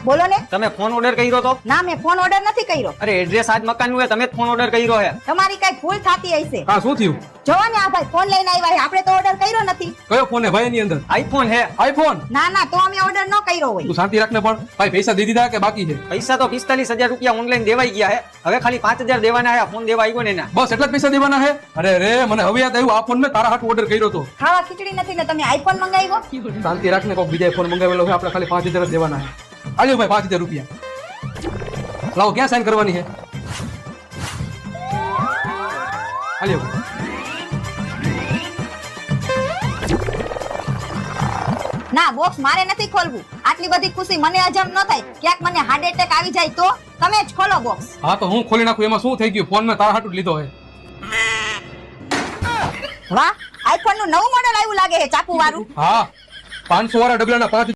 બોલો ને. તમે ફોન ઓર્ડર કર્યો તો? ના, મેં ફોન ઓર્ડર નથી કર્યો. અરે એડ્રેસ આજ મકાનનું છે, તમે જ ફોન ઓર્ડર કર્યો છે. તમારી કઈ ભૂલ થતી હશે. હા શું થયું? જોવો ને આ ભાઈ ફોન લઈને આવ્યા છે, આપણે તો ઓર્ડર કર્યો નથી. કયો ફોન હે ભાઈ એની અંદર? આઈફોન હે. આઈફોન? ના ના, તો અમે ઓર્ડર ન કર્યો હોય. તું શાંતિ રાખને. પણ ભાઈ પૈસા દે દીધા કે બાકી છે? પૈસા તો 45,000 રૂપિયા ઓનલાઈન દેવાઈ ગયા હે. હવે ખાલી 5,000 દેવાના હે. ફોન દેવા આવ્યો ને એના. બસ એટલા જ પૈસા દેવાના હે? અરે રે, મને હવે યાદ આવ્યું, આ ફોન મેં તારા હાથ ઓર્ડર કર્યો તો. ખાવા ખીચડી નથી ને તમે આઈફોન મંગાવ્યો. શાંતિ રાખને, કોક બીજા ફોન મંગાવેલો છે, આપણે ખાલી 5,000 જ દેવાના હે. આલ્યો ભાઈ 5,000 રૂપિયા. લાવો, ક્યાં સાઈન કરવાની છે? આલ્યો. ના, બોક્સ મારે નથી ખોલવું. આટલી બધી ખુશી મને હજમ ન થાય. ક્યાંક મને હાર્ટ એટેક આવી જાય તો તમે જ ખોલો બોક્સ. હા તો હું ખોલી નાખું, એમાં શું થઈ ગયું? ફોન મેં તારા હાથ લીધો હે. વાહ, આઈફોન નું નવું મોડેલ આવ્યું લાગે છે, ચાકુ વાળું. હા, 500 વાળા ડબલાના 5